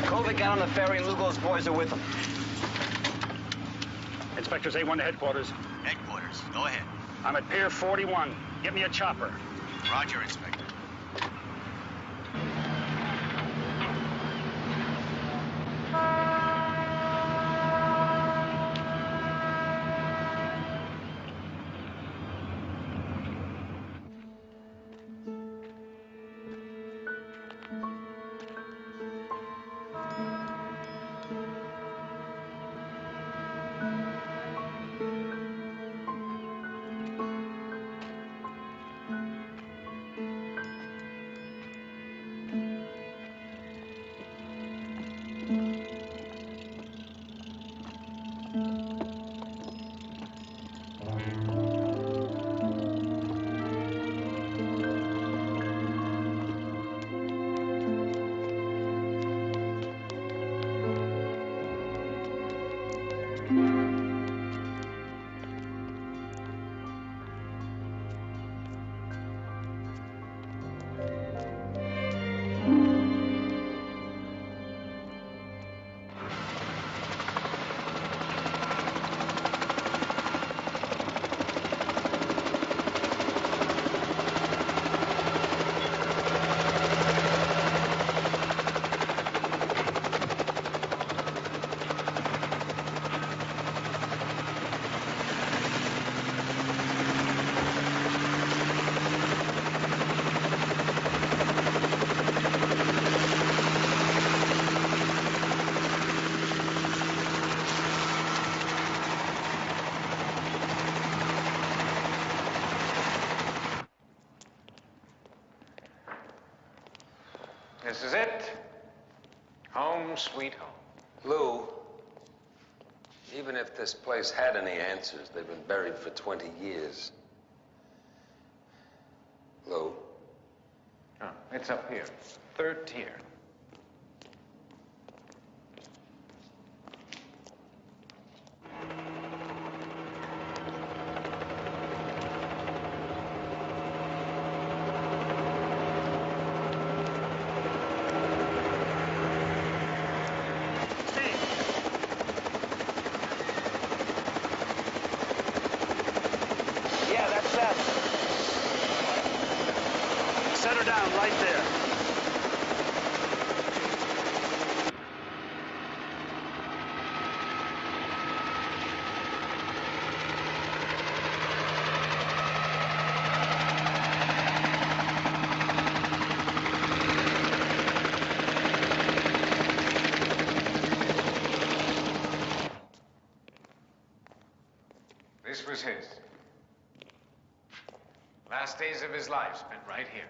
Kovic got on the ferry and Lugo's boys are with him. Inspector's A1 to headquarters. Headquarters, go ahead. I'm at Pier 41. Get me a chopper. Roger, Inspector. This is it. Home, sweet home. Lou, even if this place had any answers, they've been buried for 20 years. Lou? Oh, it's up here. 3rd tier. Set her down right there. This was his. Last days of his life spent right here.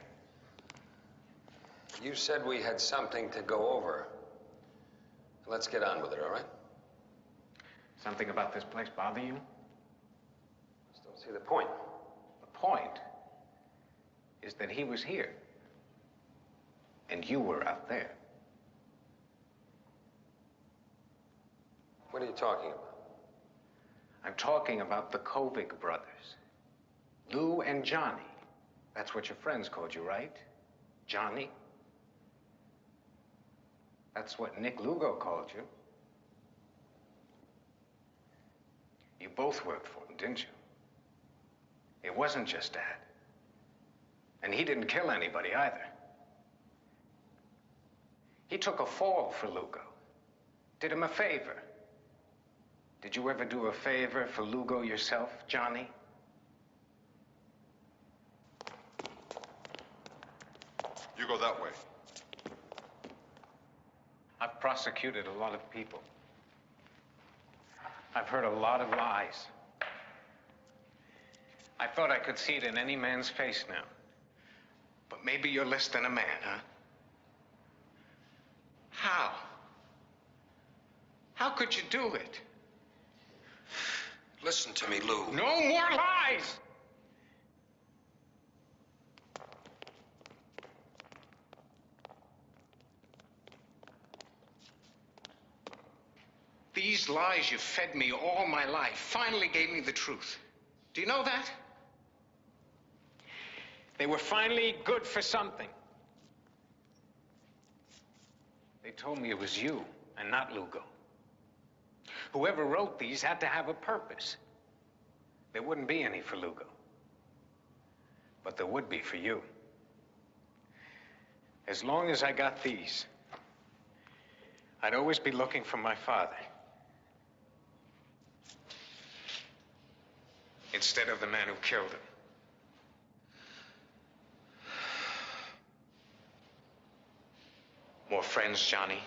You said we had something to go over. Let's get on with it, all right? Something about this place bother you? Just don't see the point. The point is that he was here. And you were out there. What are you talking about? I'm talking about the Kovic brothers. Lou and Johnny. That's what your friends called you, right? Johnny? That's what Nick Lugo called you. You both worked for him, didn't you? It wasn't just that. And he didn't kill anybody either. He took a fall for Lugo. Did him a favor. Did you ever do a favor for Lugo yourself, Johnny? You go that way. I've prosecuted a lot of people. I've heard a lot of lies. I thought I could see it in any man's face now. But maybe you're less than a man, huh? How? How could you do it? Listen to me, Lou. No more lies! These lies you fed me all my life finally gave me the truth. Do you know that? They were finally good for something. They told me it was you and not Lugo. Whoever wrote these had to have a purpose. There wouldn't be any for Lugo. But there would be for you. As long as I got these, I'd always be looking for my father. Instead of the man who killed him. More friends, Johnny?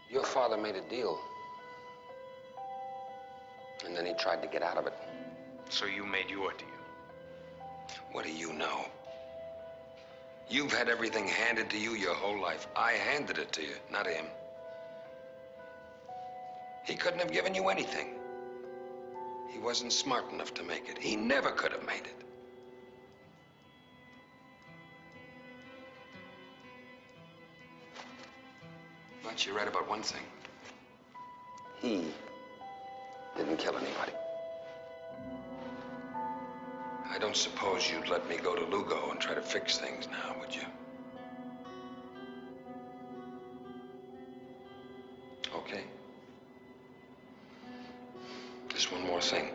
Your father made a deal. And then he tried to get out of it. So you made your deal. What do you know? You've had everything handed to you your whole life. I handed it to you, not him. He couldn't have given you anything. He wasn't smart enough to make it. He never could have made it. But you're right about one thing. He didn't kill anybody. I don't suppose you'd let me go to Lugo and try to fix things now, would you? Okay. Just one more thing.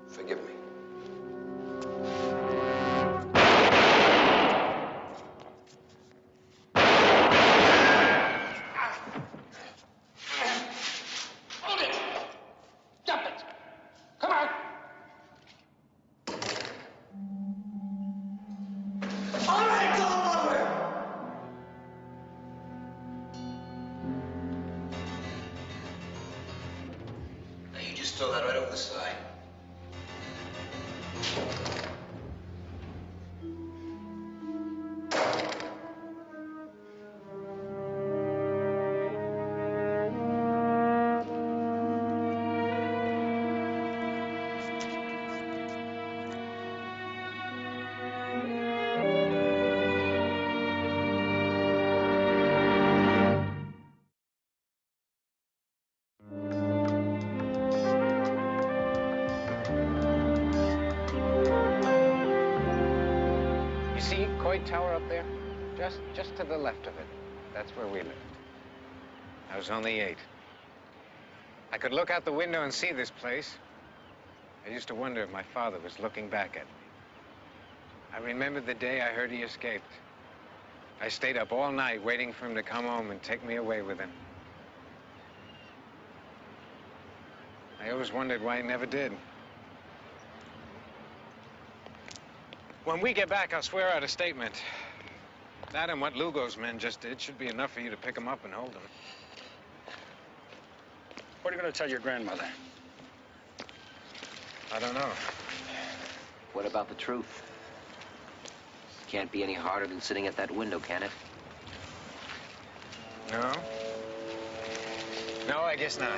Forgive me. Throw that right over the side. Tower up there? Just to the left of it. That's where we lived. I was only 8. I could look out the window and see this place. I used to wonder if my father was looking back at me. I remember the day I heard he escaped. I stayed up all night waiting for him to come home and take me away with him. I always wondered why he never did. When we get back, I'll swear out a statement. That and what Lugo's men just did should be enough for you to pick him up and hold him. What are you going to tell your grandmother? I don't know. What about the truth? Can't be any harder than sitting at that window, can it? No? No, I guess not.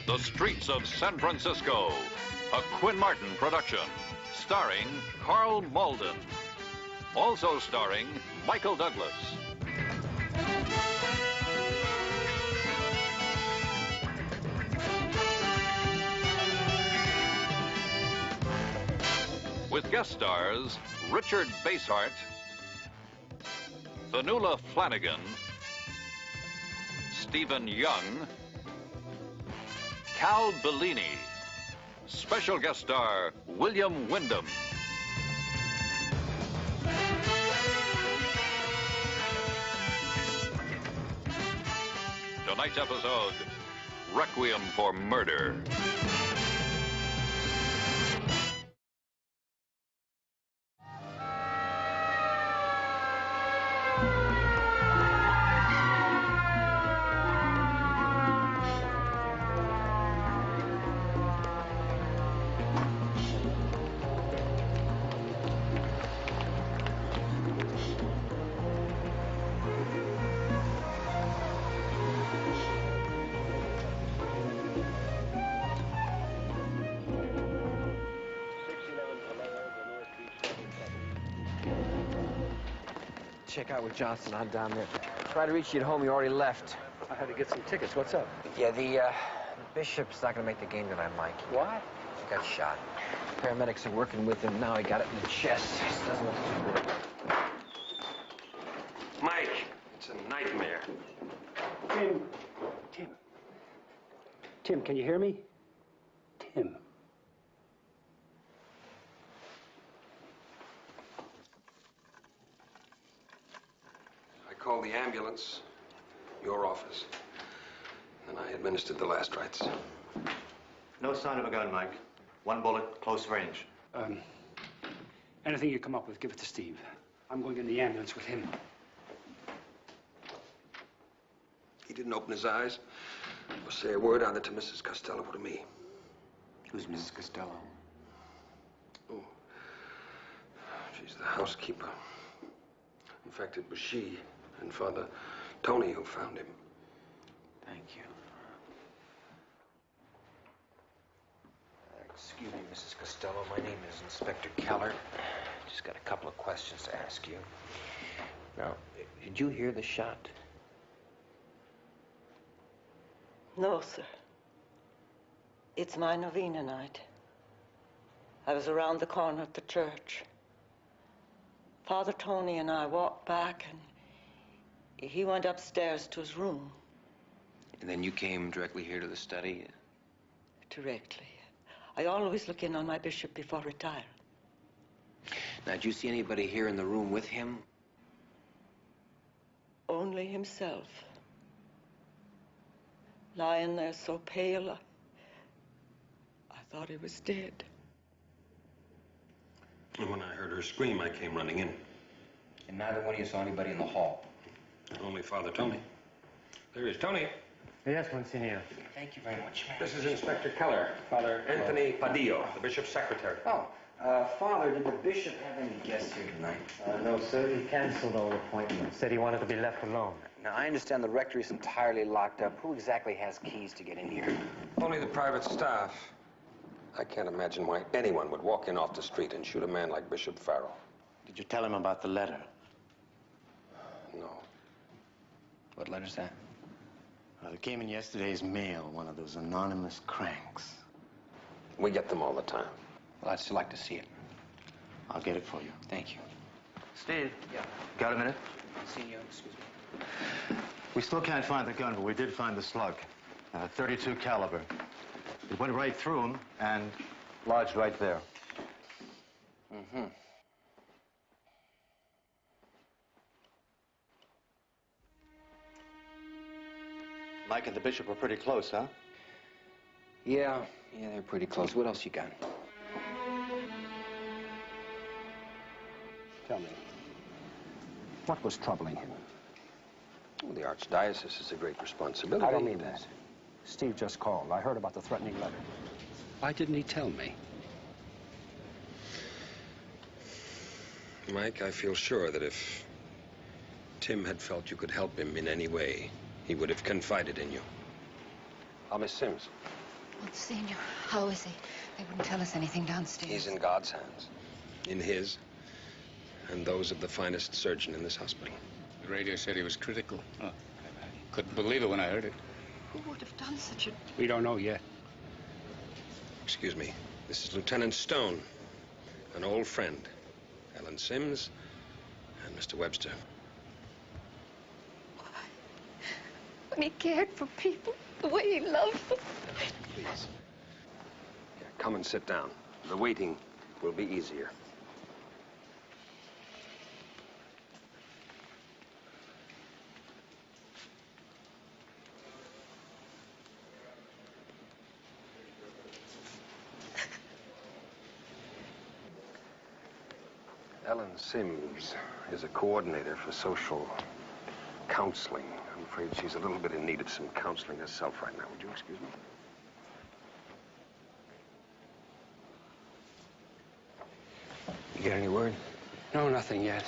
The Streets of San Francisco, a Quinn Martin production, starring Carl Malden. Also starring Michael Douglas. with guest stars Richard Basehart, Fanula Flanagan, Stephen Young, Cal Bellini, special guest star William Wyndham. Tonight's episode, Requiem for Murder. Check out with Johnson on down there. Try to reach you at home. You already left. I had to get some tickets. What's up? Yeah, the Bishop's not going to make the game tonight, Mike. Why? He got shot. Paramedics are working with him now. He got it in the chest. Doesn't look too good. Mike, it's a nightmare. Tim, can you hear me? Tim. I called the ambulance, your office, and I administered the last rites. No sign of a gun, Mike. One bullet, close range. Anything you come up with, give it to Steve. I'm going in the ambulance with him. He didn't open his eyes or say a word either to Mrs. Costello or to me. Who's Mrs. Costello? Oh, she's the housekeeper. In fact, it was she and Father Tony who found him. Thank you. Excuse me, Mrs. Costello. My name is Inspector Keller. Just got a couple of questions to ask you. Now, did you hear the shot? No, sir. It's my novena night. I was around the corner at the church. Father Tony and I walked back, and he went upstairs to his room. And then you came directly here to the study? Directly. I always look in on my bishop before retiring. Now, did you see anybody here in the room with him? Only himself. Lying there so pale, I thought he was dead. And when I heard her scream, I came running in. And neither one of you saw anybody in the hall? Only Father Tony. There is Tony. Yes, Monsignor. Thank you very much, ma'am. This is Inspector Keller, Father Anthony Padillo, the bishop's secretary. Oh, Father, did the bishop have any guests here tonight? No, sir. He canceled all appointments. Said he wanted to be left alone. Now, I understand the rectory is entirely locked up. Who exactly has keys to get in here? Only the private staff. I can't imagine why anyone would walk in off the street and shoot a man like Bishop Farrell. Did you tell him about the letter? No. What letter's that? It came in yesterday's mail, one of those anonymous cranks. We get them all the time. Well, I'd still like to see it. I'll get it for you. Thank you. Steve. Yeah. Got a minute? Senor, excuse me. We still can't find the gun, but we did find the slug. 32 caliber. It went right through him and lodged right there. Mm-hmm. Mike and the bishop were pretty close, huh? Yeah, they're pretty close. What else you got? Tell me, what was troubling him? Well, the archdiocese is a great responsibility. I don't mean that. Steve just called. I heard about the threatening letter. Why didn't he tell me? Mike, I feel sure that if Tim had felt you could help him in any way, he would have confided in you. Miss Sims. Monsignor, how is he? They wouldn't tell us anything downstairs. He's in God's hands. In his, and those of the finest surgeon in this hospital. The radio said he was critical. Oh, I couldn't believe it when I heard it. Who would have done such a... We don't know yet. Excuse me. This is Lieutenant Stone. an old friend, Ellen Sims and Mr. Webster. When he cared for people the way he loved them. Please. Yeah, come and sit down. The waiting will be easier. Ellen Sims is a coordinator for social counseling. I'm afraid she's a little bit in need of some counseling herself right now. Would you excuse me? You get any word? No, nothing yet.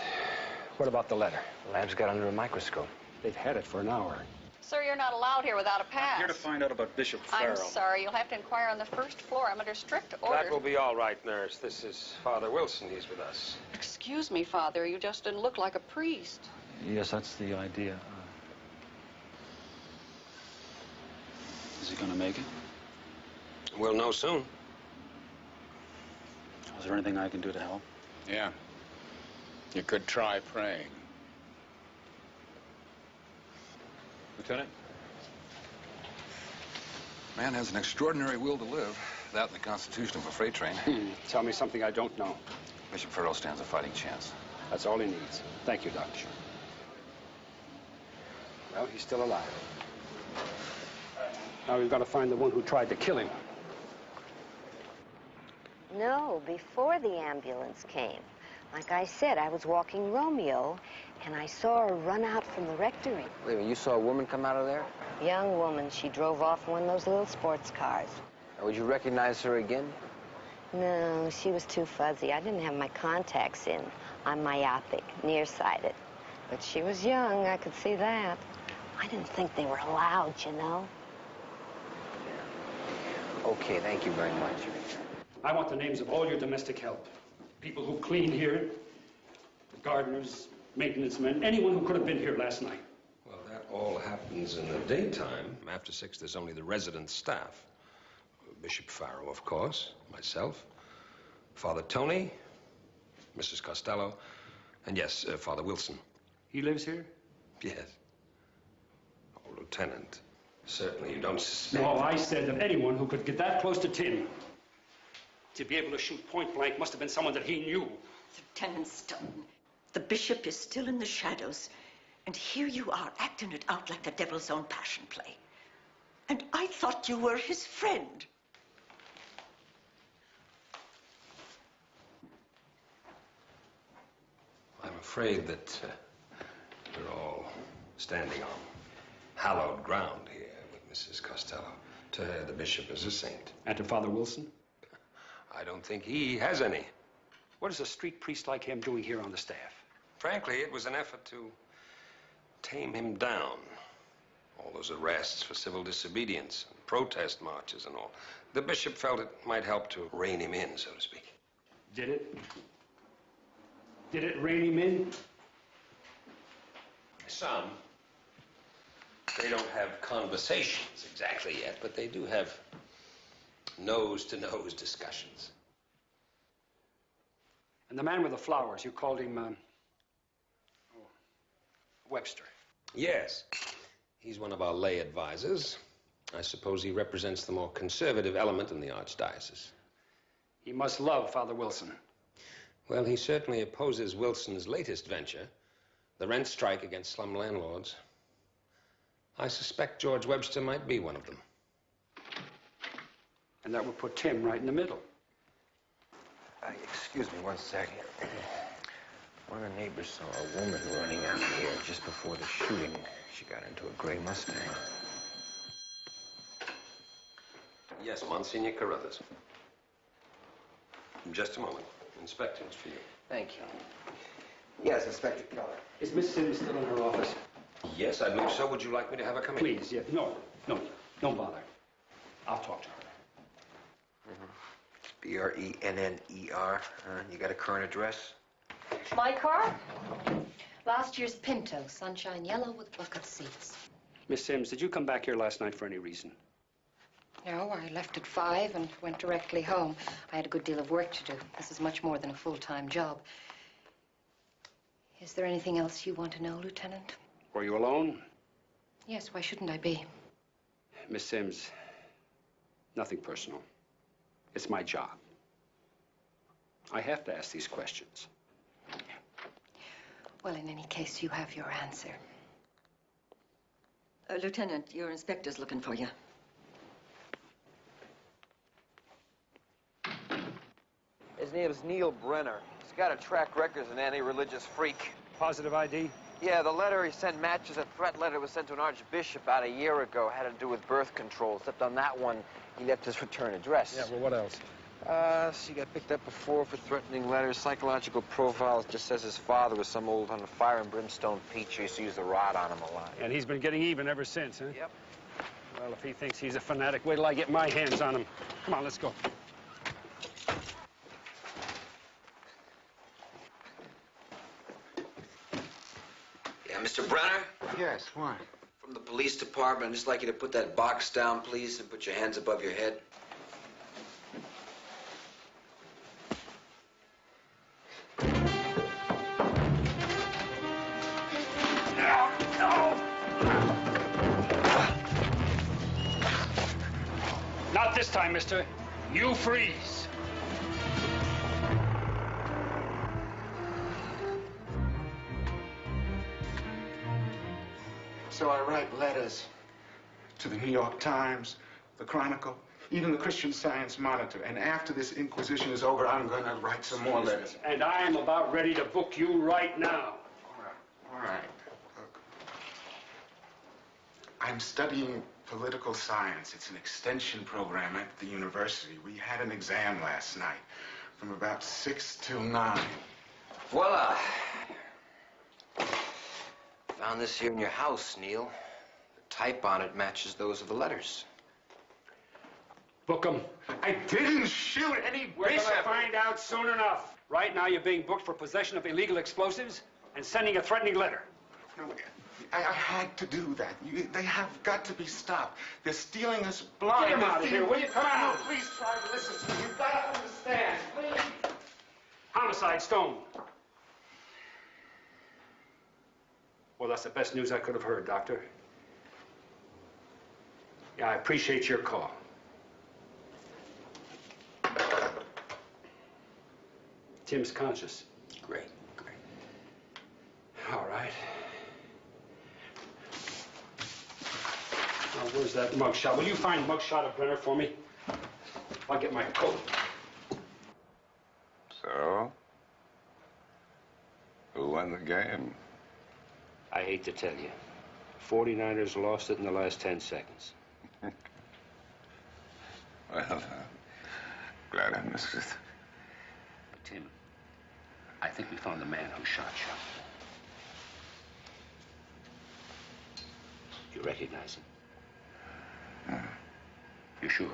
What about the letter? The lab's got under a microscope. They've had it for an hour. Sir, you're not allowed here without a pass. I'm here to find out about Bishop Farrell. I'm sorry. You'll have to inquire on the first floor. I'm under strict orders. That will be all right, nurse. This is Father Wilson. He's with us. Excuse me, Father. You just didn't look like a priest. Yes, that's the idea. Is he going to make it? We'll know soon. Is there anything I can do to help? Yeah. You could try praying. Lieutenant? Man has an extraordinary will to live. That and the constitution of a freight train. Tell me something I don't know. Bishop Farrell stands a fighting chance. That's all he needs. Thank you, Doctor. Well, he's still alive. Now we've got to find the one who tried to kill him. No, before the ambulance came. Like I said, I was walking Romeo, and I saw her run out from the rectory. Wait a minute, you saw a woman come out of there? Young woman. She drove off in one of those little sports cars. Now, would you recognize her again? No, she was too fuzzy. I didn't have my contacts in. I'm myopic, nearsighted. But she was young, I could see that. I didn't think they were allowed, you know. Okay, thank you very much. I want the names of all your domestic help. People who clean here, the gardeners, maintenance men, anyone who could have been here last night. Well, that all happens in the daytime. After 6, there's only the resident staff. Bishop Farrell, of course, myself, Father Tony, Mrs. Costello, and yes, Father Wilson. He lives here? Yes. Oh, Lieutenant, certainly you don't suspect... No, I said that anyone who could get that close to Tim, to be able to shoot point blank, must have been someone that he knew. Lieutenant Stone, the bishop is still in the shadows, and here you are acting it out like the devil's own passion play. And I thought you were his friend. I'm afraid that we're all standing on hallowed ground here with Mrs. Costello. To her, the bishop is a saint. And to Father Wilson? I don't think he has any. What is a street priest like him doing here on the staff? Frankly, it was an effort to tame him down. All those arrests for civil disobedience, and protest marches and all. The bishop felt it might help to rein him in, so to speak. Did it? Did it rein him in? Some. They don't have conversations exactly yet, but they do have nose-to-nose discussions. And the man with the flowers, you called him, Webster. Yes. He's one of our lay advisors. I suppose he represents the more conservative element in the archdiocese. He must love Father Wilson. Well, he certainly opposes Wilson's latest venture, the rent strike against slum landlords. I suspect George Webster might be one of them. And that would put Tim right in the middle. Excuse me one second. One of the neighbors saw a woman running out here just before the shooting. She got into a gray Mustang. Yes, Monsignor Carruthers. In just a moment. Inspector, it's for you. Thank you. Yes, Inspector Keller. Is Miss Sims still in her office? Yes, I believe so. Would you like me to have her come in? Please, yes. No, don't bother. I'll talk to her. Brenner. You got a current address? My car? Last year's Pinto, sunshine yellow with bucket seats. Miss Sims, did you come back here last night for any reason? No, I left at 5 and went directly home. I had a good deal of work to do. This is much more than a full-time job. Is there anything else you want to know, Lieutenant? Were you alone? Yes, why shouldn't I be? Miss Sims, nothing personal. It's my job. I have to ask these questions. Well, in any case, you have your answer. Lieutenant, your inspector's looking for you. His name's Neil Brenner. He's got a track record as an anti-religious freak. Positive ID? Yeah, the letter he sent matches a threat letter was sent to an archbishop about a year ago. Had to do with birth control, except on that one, he left his return address. Yeah, well, what else? So he got picked up before for threatening letters. Psychological profiles just says his father was some old on a fire and brimstone preacher. He used to use the rod on him a lot. And he's been getting even ever since, huh? Yep. Well, if he thinks he's a fanatic, wait till I get my hands on him. Come on, let's go. Yeah, Mr. Brenner? Yes, why? From the police department, I'd just like you to put that box down, please, and put your hands above your head. Not this time, mister. You freeze. So I write letters to the New York Times, the Chronicle, even the Christian Science Monitor. And after this inquisition is over, I'm going to write some more letters. And I am about ready to book you right now. All right. Look. I'm studying political science. It's an extension program at the university. We had an exam last night from about 6 till 9. Voila. Found this here in your house, Neil. The type on it matches those of the letters. Book him. I didn't shoot any We're bishop. gonna find out soon enough. Right now, you're being booked for possession of illegal explosives and sending a threatening letter. No, I had to do that. They have got to be stopped. They're stealing us blind. Get him out of here, will you? Come on. No, please try to listen to me. You've got to understand. Please. Homicide, Stone. Well, that's the best news I could have heard, Doctor. Yeah, I appreciate your call. Tim's conscious. Great, great. All right. Now, where's that mugshot? Will you find mugshot of Brenner for me? I'll get my coat. So? Who won the game? I hate to tell you. 49ers lost it in the last 10 seconds. Well, glad I missed it. Tim, I think we found the man who shot you. You recognize him? You sure?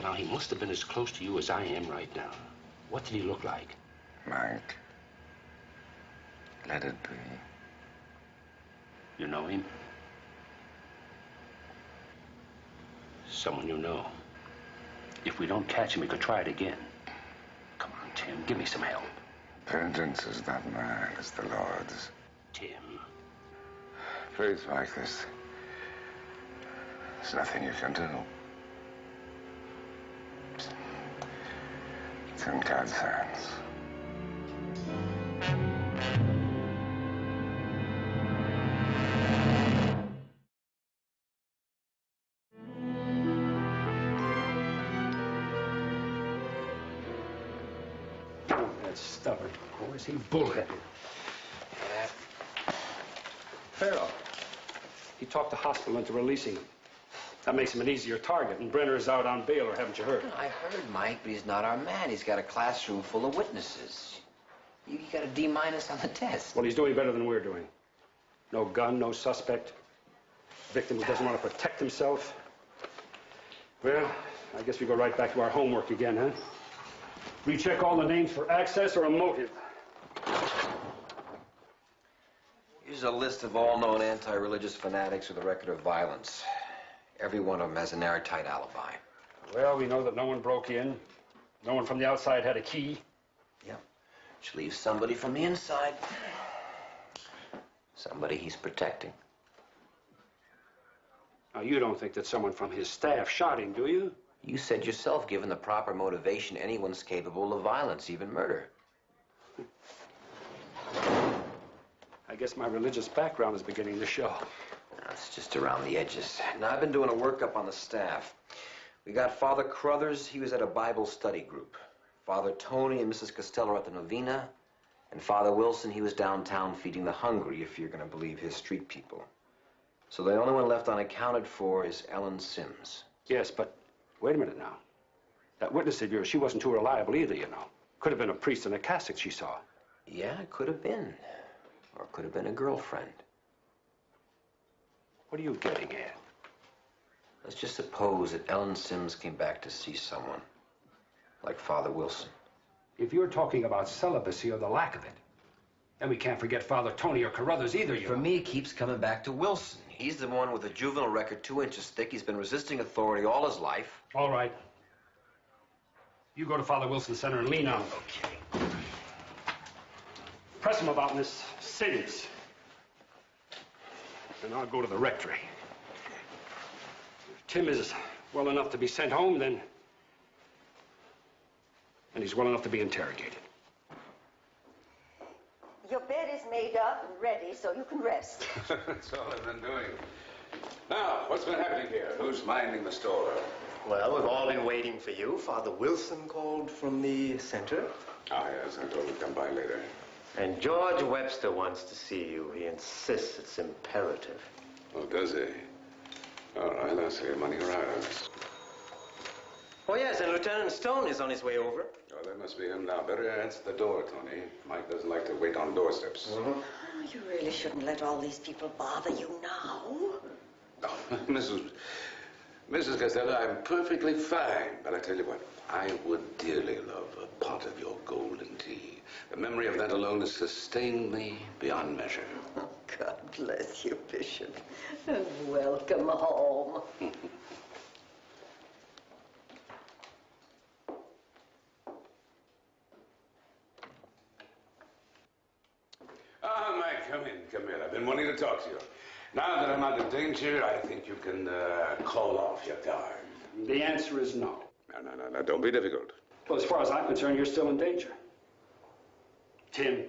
Now, he must have been as close to you as I am right now. What did he look like? Mike. Let it be. You know him? Someone you know. If we don't catch him, we could try it again. Come on, Tim, give me some help. Vengeance is not mine, it's the Lord's. Tim. Faith like this, there's nothing you can do. It's in God's hands. That's stubborn. Or is he bullheaded? Farrell. He talked the hospital into releasing him. That makes him an easier target, and Brenner is out on bail, or haven't you heard? I heard, Mike, but he's not our man. He's got a classroom full of witnesses. You got a D- on the test. Well, he's doing better than we're doing. No gun, no suspect. Victim who doesn't want to protect himself. Well, I guess we go right back to our homework again, huh? Recheck all the names for access or a motive. Here's is a list of all known anti-religious fanatics with a record of violence. Every one of them has an airtight alibi. Well, we know that no one broke in. No one from the outside had a key. Yep. Which leaves somebody from the inside. Somebody he's protecting. Now, you don't think that someone from his staff shot him, do you? You said yourself, given the proper motivation, anyone's capable of violence, even murder. I guess my religious background is beginning to show. That's just around the edges. Now, I've been doing a workup on the staff. We got Father Crothers, he was at a Bible study group. Father Tony and Mrs. Costello at the novena. And Father Wilson, he was downtown feeding the hungry, if you're going to believe his street people. So the only one left unaccounted for is Ellen Sims. Yes, but wait a minute now. That witness of yours, she wasn't too reliable either, you know. Could have been a priest in a cassock she saw. Yeah, it could have been. Or it could have been a girlfriend. What are you getting at? Let's just suppose that Ellen Sims came back to see someone. Like Father Wilson. If you're talking about celibacy or the lack of it, then we can't forget Father Tony or Carruthers either, you know. For me, it keeps coming back to Wilson. He's the one with a juvenile record 2 inches thick. He's been resisting authority all his life. All right. You go to Father Wilson's center and lean on him. Okay. Press him about Miss Sims. And I'll go to the rectory. If Tim is well enough to be sent home, then he's well enough to be interrogated. Your bed is made up and ready, so you can rest. That's all I've been doing. Now, what's been happening here? Who's minding the store? Well, we've all been waiting for you. Father Wilson called from the center. Ah, yes, I told him to come by later. And George Webster wants to see you. He insists it's imperative. Oh, does he? All right, I'll see him when he arrives. Oh, yes, and Lieutenant Stone is on his way over. Oh, that must be him now. Better answer the door, Tony. Mike doesn't like to wait on doorsteps. Oh, you really shouldn't let all these people bother you now. Oh, Mrs. Costello, I'm perfectly fine. But I tell you what, I would dearly love a pot of your golden tea. The memory of that alone has sustained me beyond measure. Oh, God bless you, Bishop. And welcome home. Ah, Mike, come in, come in. I've been wanting to talk to you. Now that I'm out of danger, I think you can call off your guard. The answer is no. No, don't be difficult. Well, as far as I'm concerned, you're still in danger. Tim,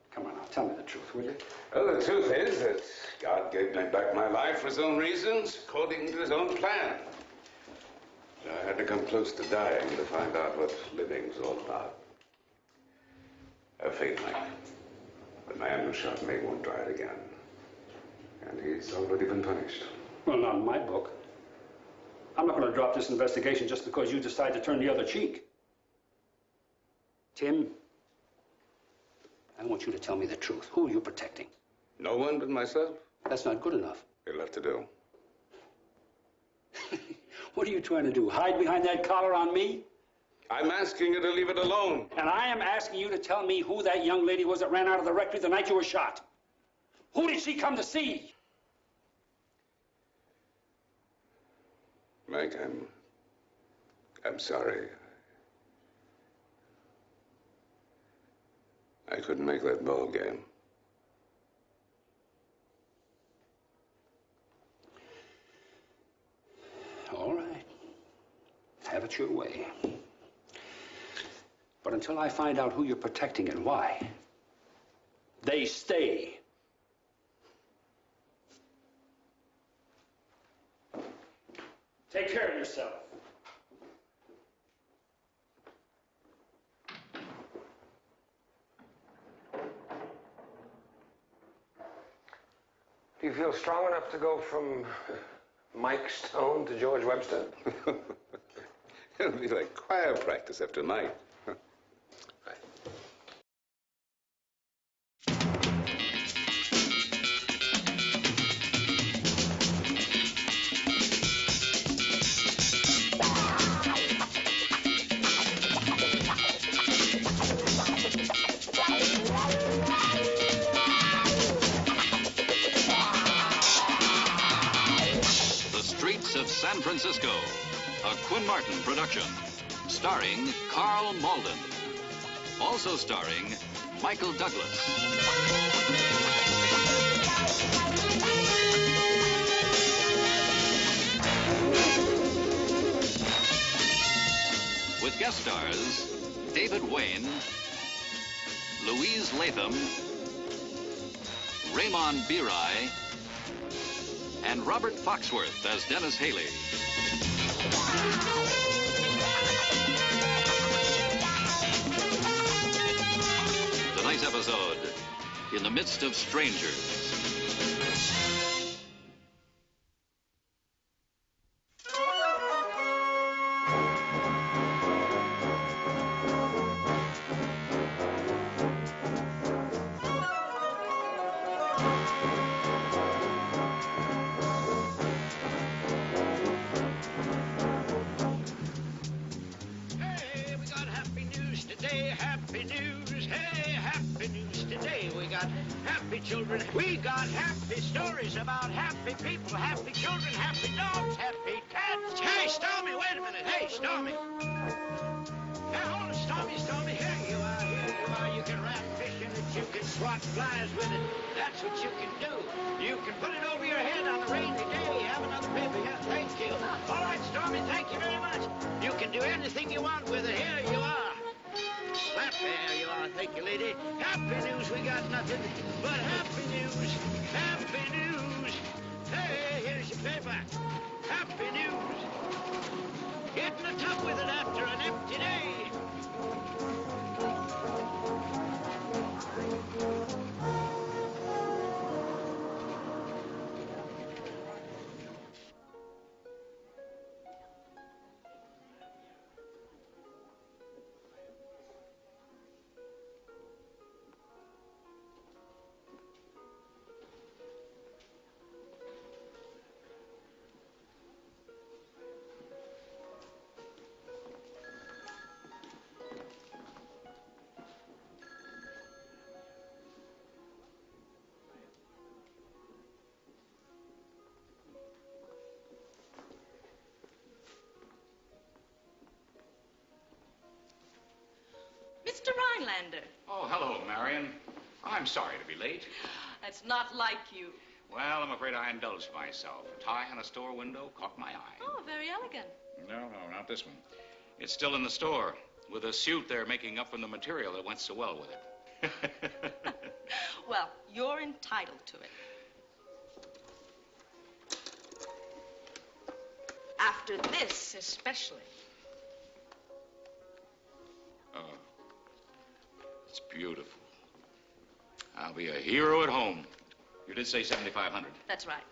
come on now, tell me the truth, will you? Well, the truth is that God gave me back my life for his own reasons, according to his own plan. I had to come close to dying to find out what living's all about. Have faith, Mike. The man who shot me won't try it again. And he's already been punished. Well, not in my book. I'm not going to drop this investigation just because you decide to turn the other cheek. Tim, I want you to tell me the truth. Who are you protecting? No one but myself. That's not good enough. You'll have to do. What are you trying to do? Hide behind that collar on me? I'm asking you to leave it alone. And I am asking you to tell me who that young lady was that ran out of the rectory the night you were shot. Who did she come to see? Mike, I'm sorry. I couldn't make that ball game. All right. Have it your way. But until I find out who you're protecting and why, they stay. Take care of yourself. Do you feel strong enough to go from Mike Stone to George Webster? It'll be like choir practice after Mike. San Francisco, a Quinn Martin production, starring Carl Malden. Also starring Michael Douglas. With guest stars David Wayne, Louise Latham, Raymond Birai, and Robert Foxworth as Dennis Haley. Tonight's episode, In the Midst of Strangers. Children, we got happy stories about happy people, happy children, happy dogs, happy cats. Hey, Stormy, wait a minute. Hey, Stormy. Hey, hold it, Stormy, Stormy. Here you are, here you are. You can rat fish in it, you can swat flies with it. That's what you can do. You can put it over your head on a rainy day. Have another paper. Yeah, thank you. All right, Stormy, thank you very much. You can do anything you want with it. Here you are. Slap there you are, thank you, lady. Happy news, we got nothing but happy news. Happy news. Hey, here's your paper. Happy news. Get in the tub with it after an empty day. Mr. Rhinelander. Oh, hello, Marion. I'm sorry to be late. That's not like you. Well, I'm afraid I indulged myself. A tie on a store window caught my eye. Oh, very elegant. No, not this one. It's still in the store, with a suit they're making up from the material that went so well with it. Well, you're entitled to it. After this, especially. Oh, it's beautiful. I'll be a hero at home. You did say 7,500. That's right.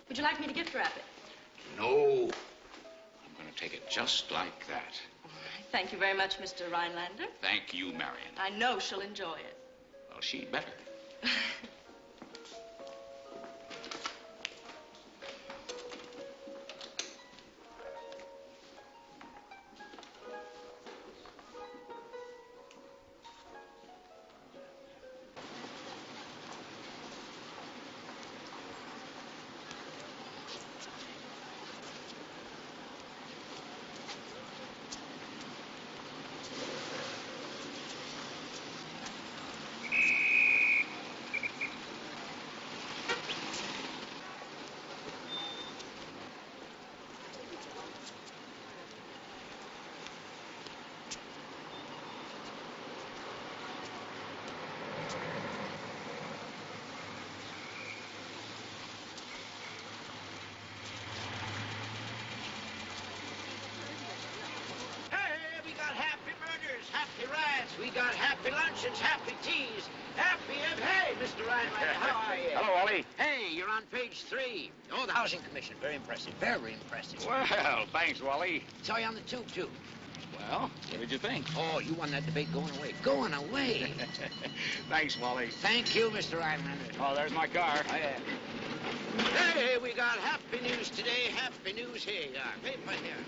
Would you like me to gift wrap it? No. I'm going to take it just like that. All right. Thank you very much, Mr. Rhinelander. Thank you, Marion. I know she'll enjoy it. Well, she'd better. Happy rides, we got happy luncheons, happy teas, happy... Hey, Mr. Rhinelander, how are you? Hello, Ollie. Hey, you're on page 3. Oh, the Housing Commission. Very impressive. Very impressive. Well, thanks, Wally. Saw you on the tube, too. Well, what did you think? Oh, you won that debate going away. Going away. Thanks, Wally. Thank you, Mr. Rhinelander. Oh, there's my car. Oh, yeah. Hey, we got happy news today. Happy news. Here you are. Paper here.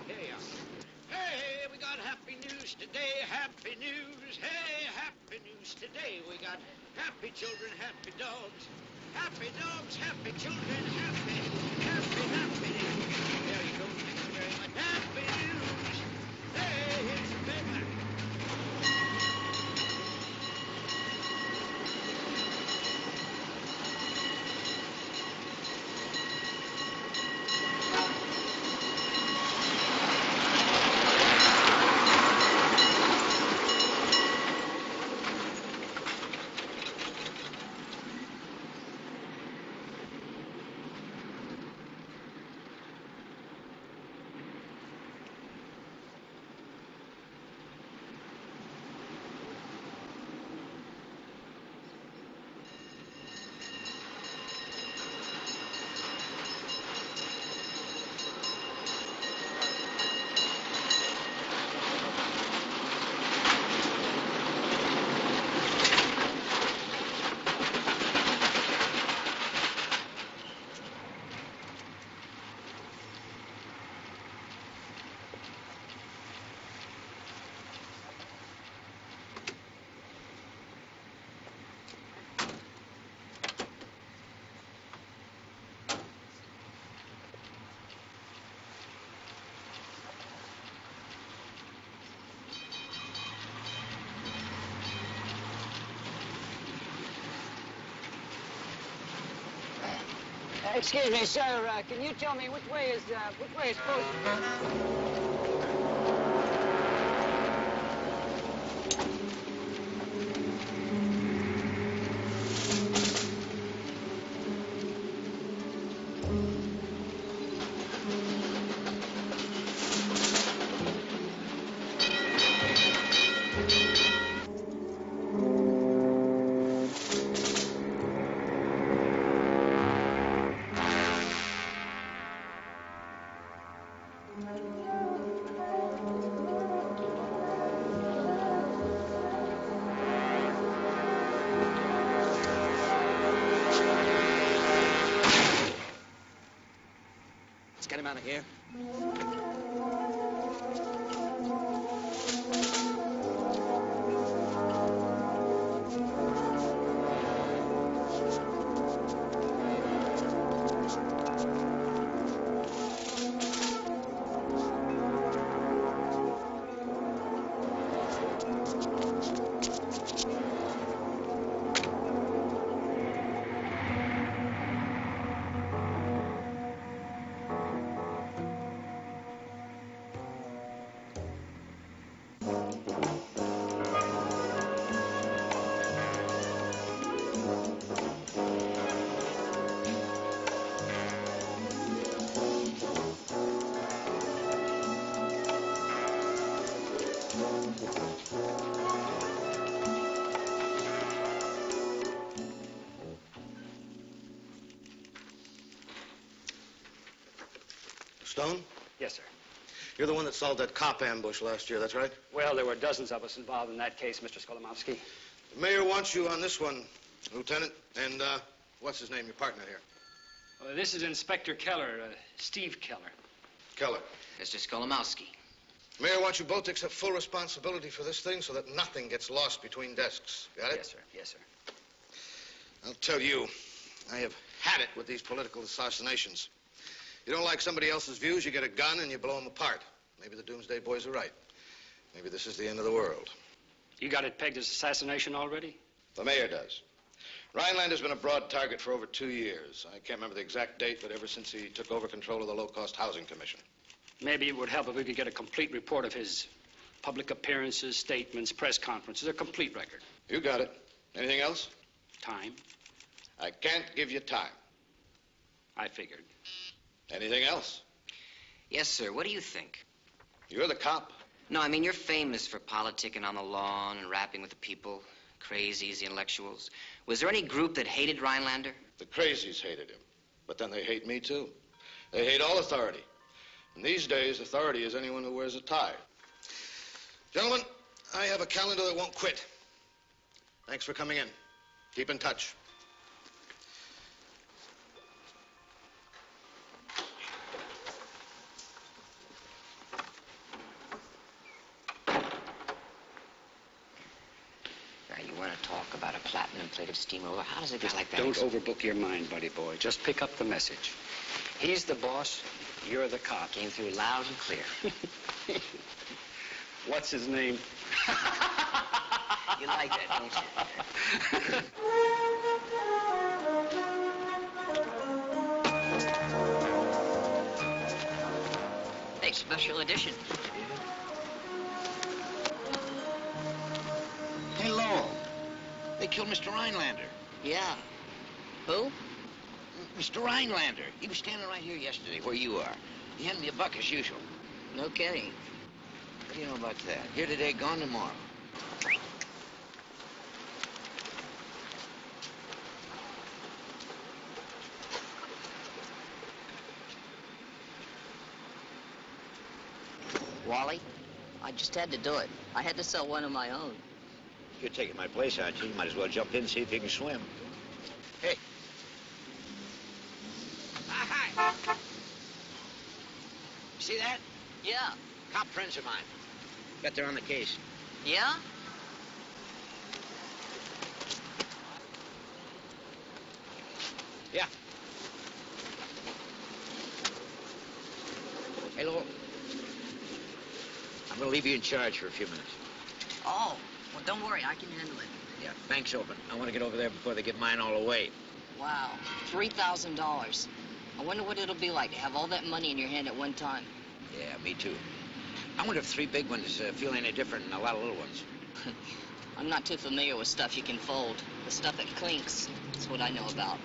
Here you are. news today, happy news. Hey, happy news today. We got happy children, happy dogs. Happy dogs, happy children, happy. There you go. Thank you very much. Happy news. Hey, it's a big one. Excuse me, sir. Can you tell me which way is supposed? Let's get him out of here. Stone? Yes, sir. You're the one that solved that cop ambush last year, that's right? Well, there were dozens of us involved in that case, Mr. Skolimowski. The mayor wants you on this one, Lieutenant. And, what's his name, your partner here? Well, this is Inspector Keller, Steve Keller. Keller. Mr. Skolimowski. The mayor wants you both to accept full responsibility for this thing so that nothing gets lost between desks. Got it? Yes, sir. Yes, sir. I'll tell you, I have had it with these political assassinations. You don't like somebody else's views, you get a gun and you blow them apart. Maybe the Doomsday Boys are right. Maybe this is the end of the world. You got it pegged as assassination already? The mayor does. Rhineland has been a broad target for over 2 years. I can't remember the exact date, but ever since he took over control of the Low-Cost Housing Commission. Maybe it would help if we could get a complete report of his public appearances, statements, press conferences, a complete record. You got it. Anything else? Time. I can't give you time. I figured. Anything else? Yes, sir. What do you think? You're the cop. No, I mean, you're famous for politicking on the lawn and rapping with the people. Crazies, the intellectuals. Was there any group that hated Rhinelander? The crazies hated him. But then they hate me, too. They hate all authority. And these days, authority is anyone who wears a tie. Gentlemen, I have a calendar that won't quit. Thanks for coming in. Keep in touch. want to talk about a platinum-plated steamroller? How does it get like that? Don't overbook your mind, buddy boy. Just pick up the message. He's the boss, you're the cop. Came through loud and clear. What's his name? You like that, don't you? Hey, special edition. Hey, Lowell. They killed Mr. Rhinelander. Yeah. Who? Mr. Rhinelander. He was standing right here yesterday, where you are. He handed me a buck as usual. No kidding. What do you know about that? Here today, gone tomorrow. Wally, I just had to do it. I had to sell one of my own. You're taking my place, aren't you? You might as well jump in and see if you can swim. Hey. Hi. See that? Yeah. Cop friends of mine. Bet they're on the case. Yeah? Yeah. Hey, Lowell. I'm gonna leave you in charge for a few minutes. Oh, well, don't worry. I can handle it. Yeah, bank's open. I want to get over there before they give mine all away. Wow. $3,000. I wonder what it'll be like to have all that money in your hand at one time. Yeah, me too. I wonder if three big ones feel any different than a lot of little ones. I'm not too familiar with stuff you can fold. The stuff that clinks. That's what I know about.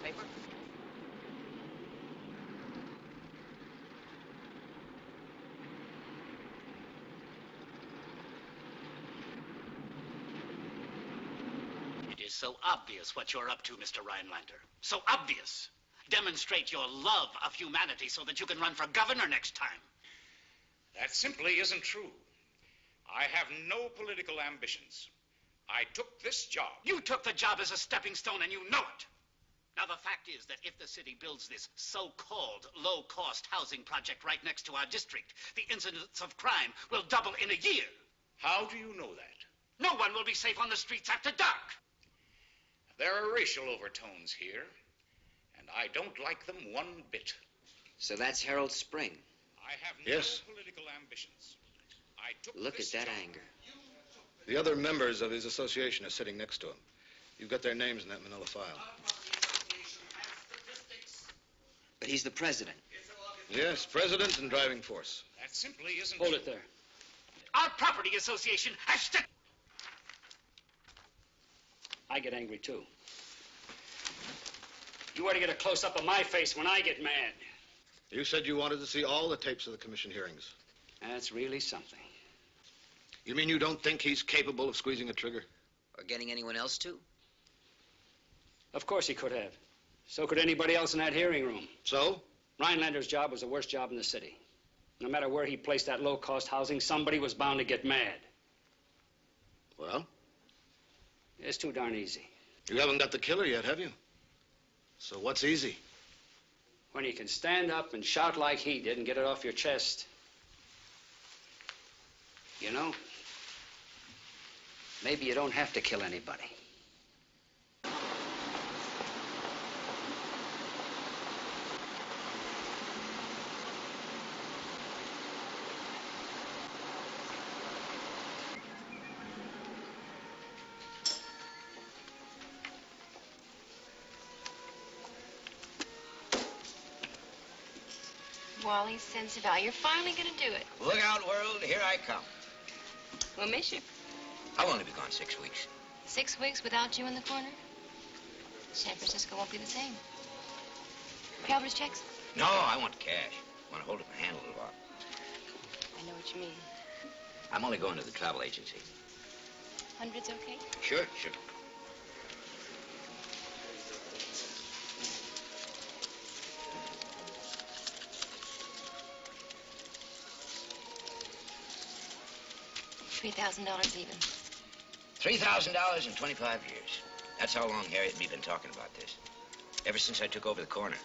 Paper? It is so obvious what you're up to, Mr. Rhinelander. So obvious. Demonstrate your love of humanity so that you can run for governor next time. That simply isn't true. I have no political ambitions. I took this job. You took the job as a stepping stone, and you know it. Now, the fact is that if the city builds this so-called low-cost housing project right next to our district, the incidence of crime will double in a year. How do you know that? No one will be safe on the streets after dark. There are racial overtones here, and I don't like them one bit. So that's Harold Spring. I have Yes. no political ambitions. I took Look this at that job. anger. The other members of his association are sitting next to him. You've got their names in that manila file. But he's the president. Yes, president and driving force. That simply isn't Hold true. it there. Our property association has to... I get angry, too. You ought to get a close-up of my face when I get mad. You said you wanted to see all the tapes of the commission hearings. That's really something. You mean you don't think he's capable of squeezing a trigger? Or getting anyone else to? Of course he could have. So could anybody else in that hearing room. So? Rhinelander's job was the worst job in the city. No matter where he placed that low-cost housing, somebody was bound to get mad. Well? It's too darn easy. You haven't got the killer yet, have you? So what's easy? When you can stand up and shout like he did and get it off your chest. You know, maybe you don't have to kill anybody. Wally Sensival, you're finally gonna do it. Look out, world. Here I come. We'll miss you. I'll only be gone 6 weeks. 6 weeks without you in the corner? San Francisco won't be the same. Traveler's checks? No, I want cash. I want to hold it in my hand a little while. I know what you mean. I'm only going to the travel agency. Hundreds okay? Sure, sure. $3,000 even. $3,000 in 25 years. That's how long Harriet and me been talking about this. Ever since I took over the corner.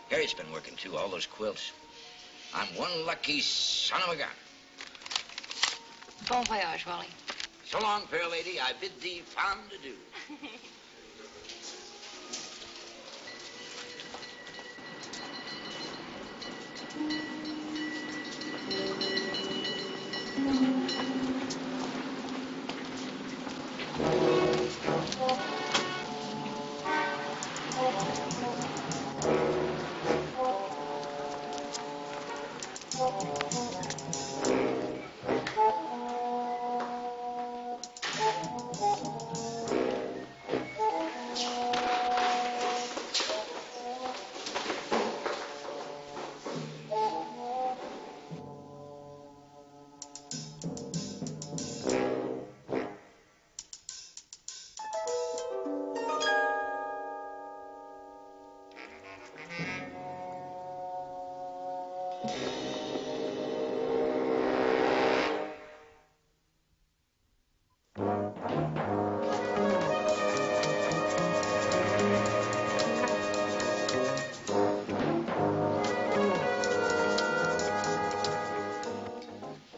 Harriet's been working, too, all those quilts. I'm one lucky son of a gun. Bon voyage, Wally. So long, fair lady. I bid thee fond adieu.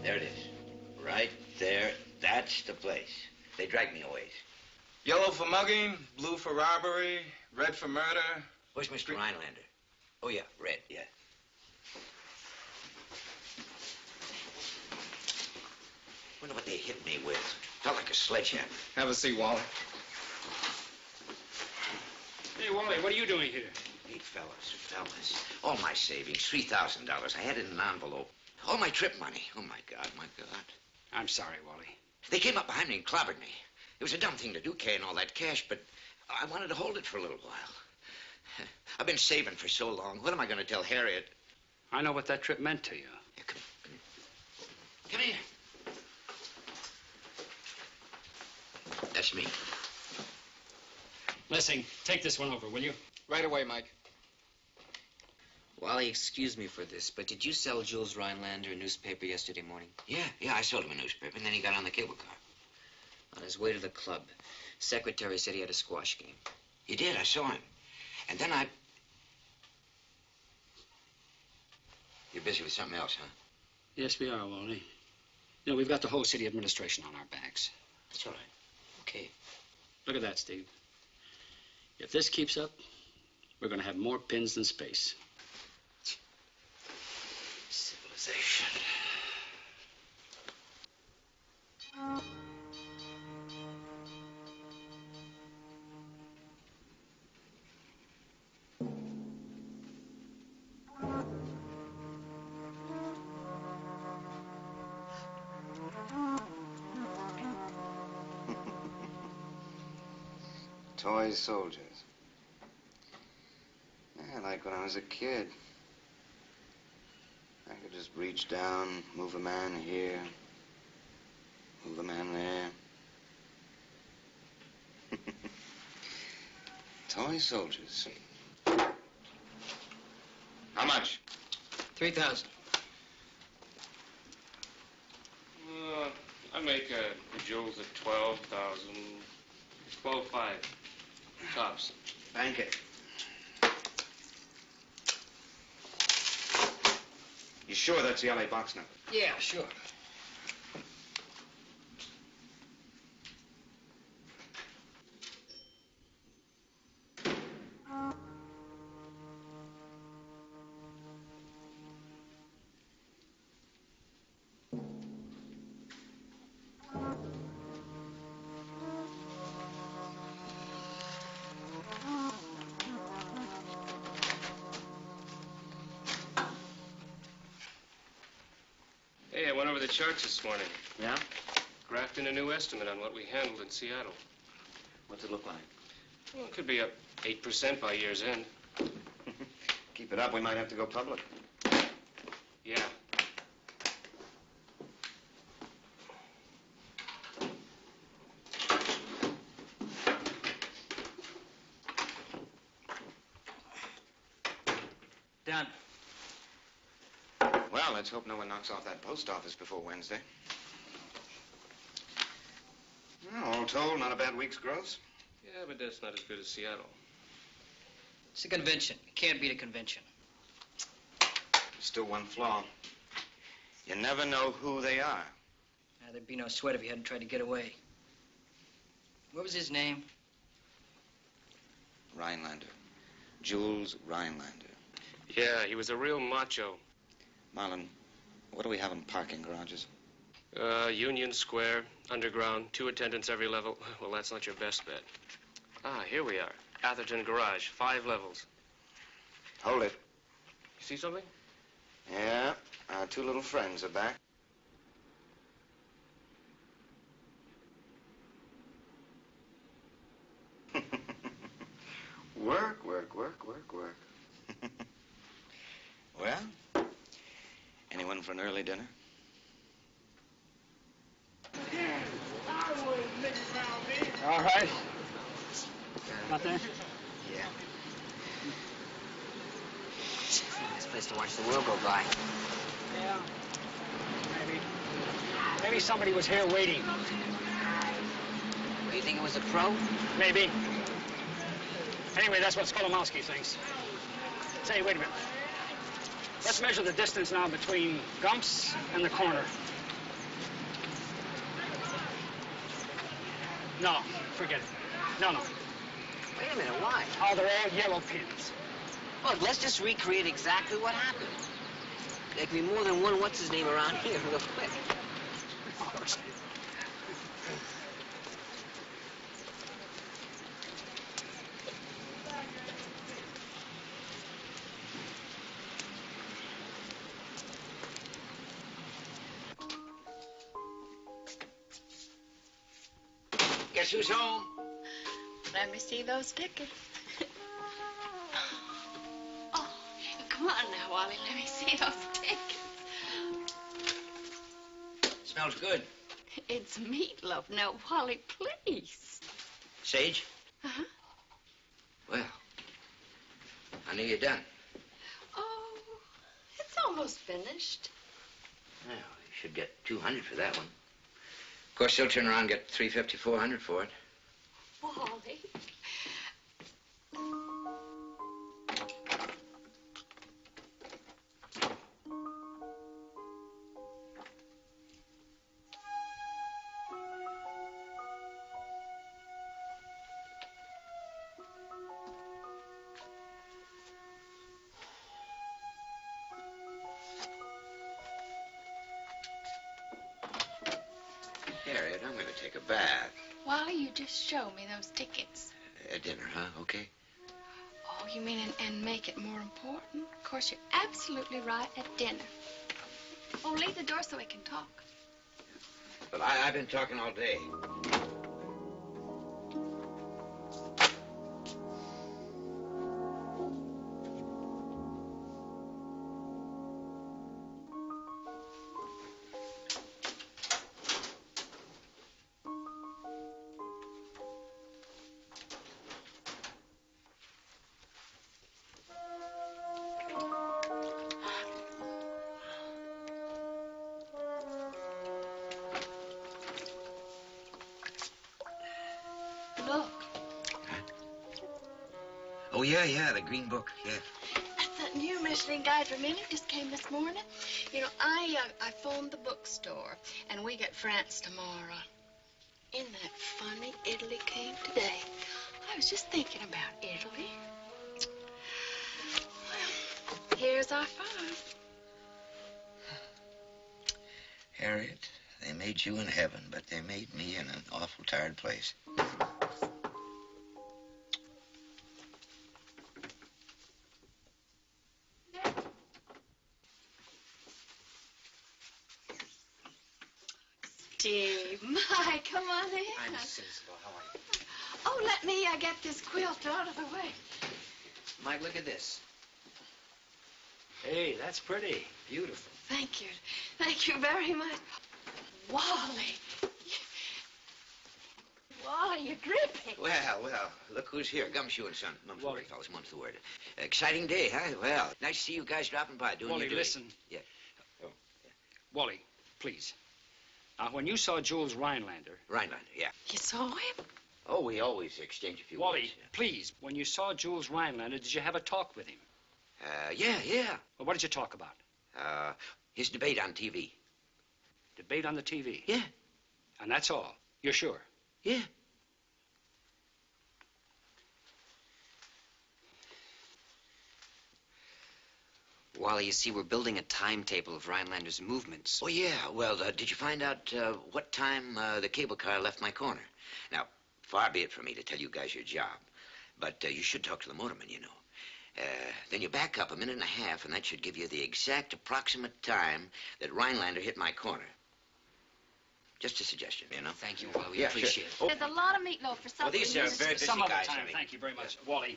There it is. Right there. That's the place. They dragged me a ways. Yellow for mugging, blue for robbery, red for murder. Where's Mr. Rhinelander? Oh, yeah, red, yeah. Wonder what they hit me with. Felt like a sledgehammer. Have a seat, Wally. Hey, Wally, what are you doing here? Hey, fellas. All my savings, $3,000. I had it in an envelope. All my trip money. Oh, my God. I'm sorry, Wally. They came up behind me and clobbered me. It was a dumb thing to do, carrying all that cash, but I wanted to hold it for a little while. I've been saving for so long. What am I going to tell Harriet? I know what that trip meant to you. Yeah, come here. That's me. Lessing, take this one over, will you? Right away, Mike. Wally, excuse me for this, but did you sell Jules Rhinelander a newspaper yesterday morning? Yeah, I sold him a newspaper, and then he got on the cable car. On his way to the club, secretary said he had a squash game. He did, I saw him. And then You're busy with something else, huh? Yes, we are, Wally. You know, we've got the whole city administration on our backs. That's all right. Okay. Look at that, Steve. If this keeps up, we're going to have more pins than space. Civilization. Toy soldiers. Yeah, like when I was a kid. I could just reach down, move a man here, move a man there. Toy soldiers. How much? 3,000. I make Jules at 12,000. 12.5. Tops. Bank it. You sure that's the LA box number? Yeah, sure. Hey, I went over the charts this morning. Yeah? Graphed in a new estimate on what we handled in Seattle. What's it look like? Well, it could be up 8% by year's end. Keep it up, we might have to go public. Yeah. Done. Well, let's hope no one knocks off that post office before Wednesday. Well, all told, not a bad week's gross. Yeah, but that's not as good as Seattle. It's a convention. You can't beat a convention. Still one flaw. You never know who they are. There'd be no sweat if he hadn't tried to get away. What was his name? Rhinelander. Jules Rhinelander. Yeah, he was a real macho. Marlon, what do we have in parking garages? Union Square, underground, 2 attendants every level. Well, that's not your best bet. Ah, here we are. Atherton Garage, 5 levels. Hold it. You see something? Yeah, our 2 little friends are back. Work, work, work, work, work. Well, anyone for an early dinner? All right. Not there? Yeah. Nice place to watch the world go by. Yeah. Maybe. Maybe somebody was here waiting. What, do you think it was a pro? Maybe. Anyway, that's what Skolomowski thinks. Say, wait a minute. Let's measure the distance now between Gumps and the corner. No, forget it. No. Wait a minute, why? Oh, they're all yellow pins. Look, let's just recreate exactly what happened. There can be more than one what's-his-name around here real quick. Guess who's home? Let me see those tickets. Oh, come on now, Wally. Let me see those tickets. Smells good. It's meatloaf. Now, Wally, please. Sage? Uh-huh. Well, I knew you're done. Oh, it's almost finished. Well, you should get 200 for that one. Of course, she'll turn around and get 350, 400 for it. Wally. Harriet, I'm going to take a bath. Wally, you just show me those tickets. At dinner, huh? Okay. Oh, you mean and make it more important? Of course, you're absolutely right, at dinner. Oh, leave the door so we can talk. But I've been talking all day. Look, Oh, yeah, the green book, yeah. that's that new Michelin guide from Italy just came this morning. You know, I phoned the bookstore, and we get France tomorrow. Isn't that funny? Italy came today. I was just thinking about Italy. Well, here's our farm. Harriet, they made you in heaven, but they made me in an awful tired place. Steve, my, come on in. I'm sensible. How are you? Oh, let me get this quilt out of the way. Mike, look at this. Hey, that's pretty. Beautiful. Thank you. Thank you very much. Wally. Wally, you're dripping. Well, look who's here. Gumshoe and Son. Mum's the word, fellas. Mum's the word. Exciting day, huh? Well, nice to see you guys dropping by. Doing Wally, your duty. listen. Yeah. Wally, please. When you saw Jules Rhinelander... Rhinelander, yeah. You saw him? Oh, we always exchange a few Wally, words. please, when you saw Jules Rhinelander, did you have a talk with him? Yeah. Well, what did you talk about? His debate on TV. Debate on the TV? Yeah. And that's all? You're sure? Yeah. Wally, you see, we're building a timetable of Rhinelander's movements. Oh, yeah. Well, did you find out what time the cable car left my corner? Now, far be it from me to tell you guys your job, but you should talk to the motorman, you know. Then you back up a minute and a half, and that should give you the exact approximate time that Rhinelander hit my corner. Just a suggestion, you know. Thank you, Wally. We appreciate it. There's a lot of meatloaf for supper. Well, these are very busy Some other guys. time. I mean. Thank you very much. Wally,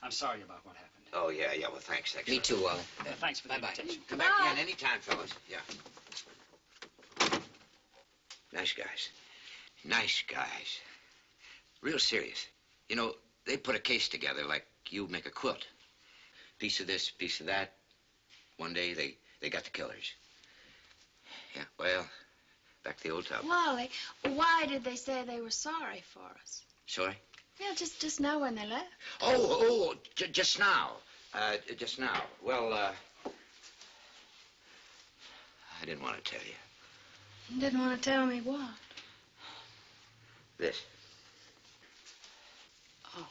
I'm sorry about what happened. Oh, yeah, well, thanks. Me too, Wally. Thanks for the invitation. Come back again anytime, fellas. Yeah. Nice guys. Nice guys. Real serious. You know, they put a case together like you make a quilt. Piece of this, piece of that. One day, they got the killers. Yeah, well, back to the old tub. Wally, why did they say they were sorry for us? Sorry? Yeah, just now when they left. Just now. Just now. Well, I didn't want to tell you. You didn't want to tell me what? This. Oh,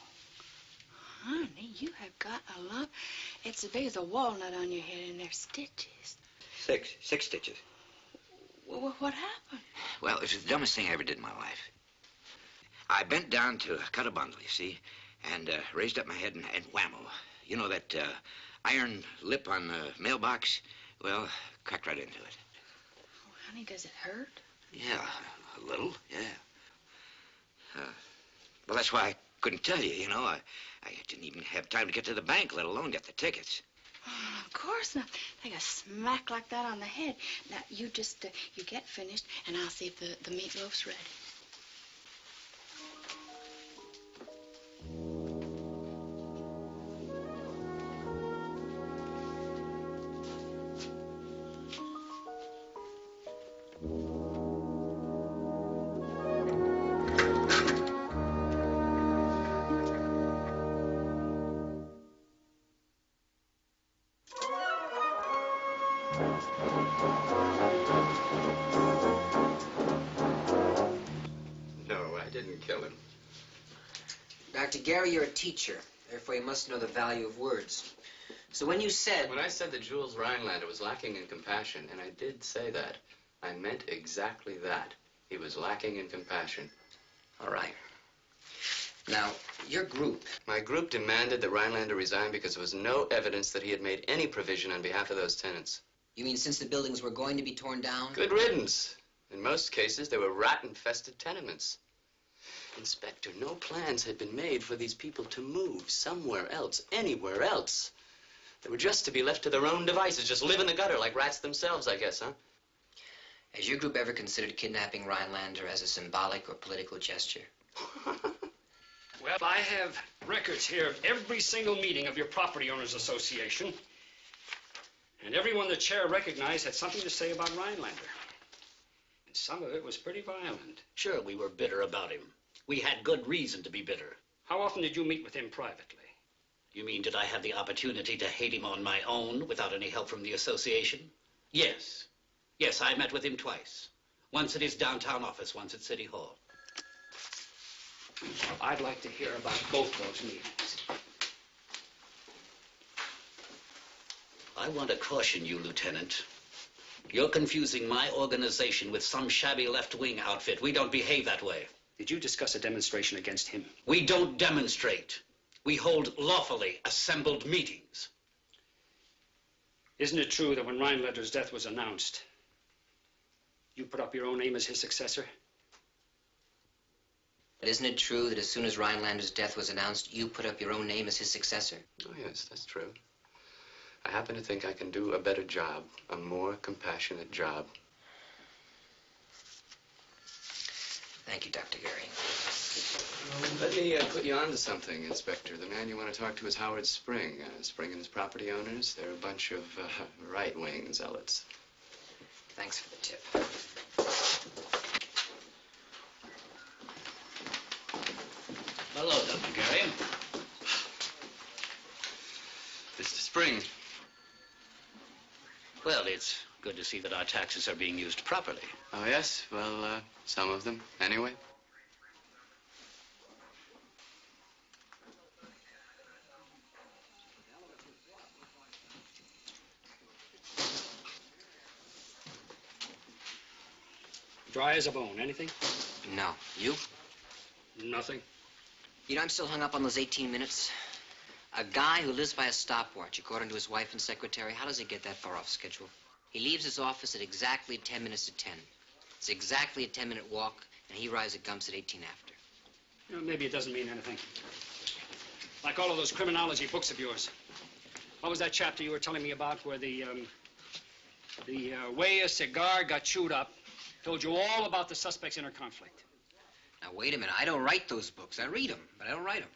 honey, you have got a lump. It's as big as a walnut on your head, and there's stitches. 6 stitches. What happened? Well, it was the dumbest thing I ever did in my life. I bent down to cut a bundle, you see, and raised up my head and whammo. You know that iron lip on the mailbox? Well, cracked right into it. Oh, honey, does it hurt? Yeah, a little, yeah. Well, that's why I couldn't tell you, you know. I didn't even have time to get to the bank, let alone get the tickets. Oh, of course not. Take a smack like that on the head. Now, you just, you get finished, and I'll see if the meatloaf's ready. No, I didn't kill him. Dr. Gary, you're a teacher. Therefore, you must know the value of words. So when you said... When I said that Jules Rhinelander was lacking in compassion, and I did say that, I meant exactly that. He was lacking in compassion. All right. Now, your group... My group demanded that Rhinelander resign because there was no evidence that he had made any provision on behalf of those tenants. You mean since the buildings were going to be torn down? Good riddance. In most cases, they were rat-infested tenements. Inspector, no plans had been made for these people to move somewhere else, anywhere else. They were just to be left to their own devices, just live in the gutter like rats themselves, I guess, huh? Has your group ever considered kidnapping Rhinelander as a symbolic or political gesture? Well, I have records here of every single meeting of your Property Owners Association. And everyone the chair recognized had something to say about Rhinelander. And some of it was pretty violent. Sure, we were bitter about him. We had good reason to be bitter. How often did you meet with him privately? You mean, did I have the opportunity to hate him on my own without any help from the association? Yes. Yes, I met with him twice. Once at his downtown office, once at City Hall. Well, I'd like to hear about both those meetings. I want to caution you, Lieutenant. You're confusing my organization with some shabby left-wing outfit. We don't behave that way. Did you discuss a demonstration against him? We don't demonstrate. We hold lawfully assembled meetings. Isn't it true that when Rhinelander's death was announced, you put up your own name as his successor? But isn't it true that as soon as Rhinelander's death was announced, you put up your own name as his successor? Oh, yes, that's true. I happen to think I can do a better job, a more compassionate job. Thank you, Dr. Gary. Let me put you on to something, Inspector. The man you want to talk to is Howard Spring. Spring and his property owners, they're a bunch of right-wing zealots. Thanks for the tip. Hello, Dr. Gary. Mr. Spring. Well, it's good to see that our taxes are being used properly. Oh, yes? Well, some of them, anyway. Dry as a bone. Anything? No. You? Nothing. You know, I'm still hung up on those 18 minutes. A guy who lives by a stopwatch, according to his wife and secretary, how does he get that far off schedule? He leaves his office at exactly 10 minutes to 10. It's exactly a 10-minute walk, and he arrives at Gumps at 18 after. You know, maybe it doesn't mean anything. Like all of those criminology books of yours. What was that chapter you were telling me about where the way a cigar got chewed up told you all about the suspect's inner conflict? Now, wait a minute. I don't write those books. I read them, but I don't write them.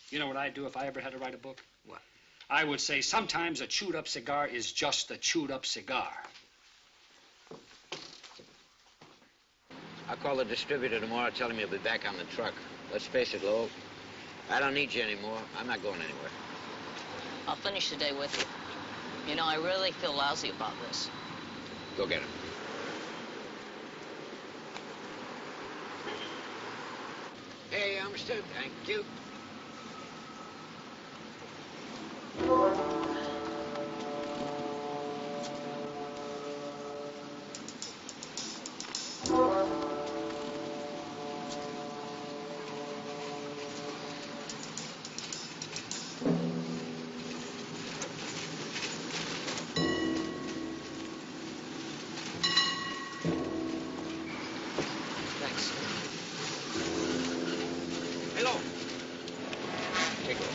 You know what I'd do if I ever had to write a book? What? I would say sometimes a chewed-up cigar is just a chewed-up cigar. I'll call the distributor tomorrow, tell him you'll be back on the truck. Let's face it, Lowell. I don't need you anymore. I'm not going anywhere. I'll finish the day with you. You know, I really feel lousy about this. Go get him. Hey, understood. Thank you. Thanks. Hello. Take it.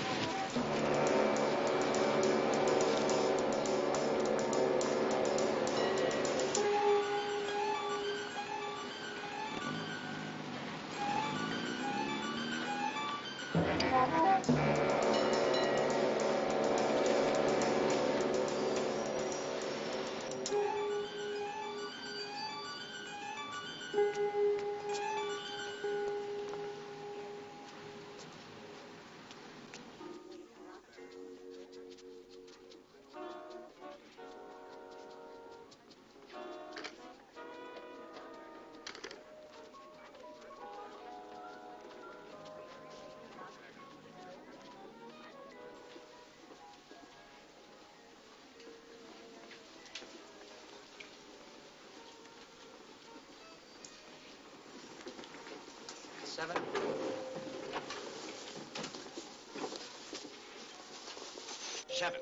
Seven. Seven.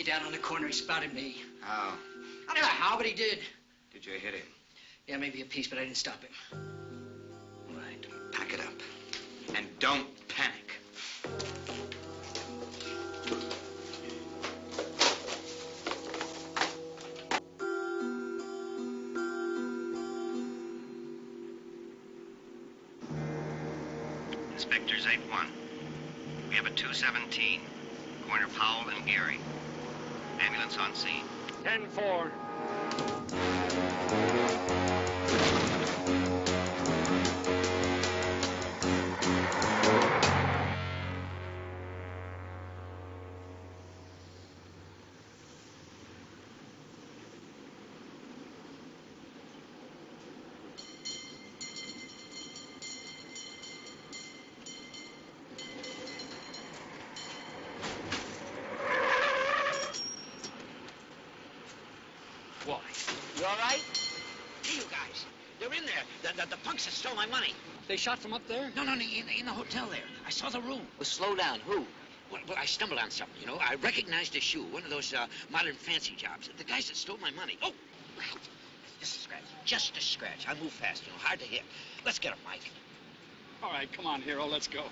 Down on the corner, he spotted me. How? I don't know how, but he did. Did you hit him? Yeah, maybe a piece, but I didn't stop him. All right, pack it up. And don't panic. Inspectors 8-1. We have a 217, corner Powell and Geary. Ambulance on scene. 10-4. Why? You all right? Hey, you guys. They're in there. The punks that stole my money. They shot from up there? No, in the hotel there. I saw the room. Well, slow down. Who? Well, I stumbled on something, you know. I recognized a shoe, one of those modern fancy jobs. The guys that stole my money. Oh! Just a scratch. Just a scratch. I move fast, you know, hard to hit. Let's get him, Mike. All right, come on, Hero, let's go.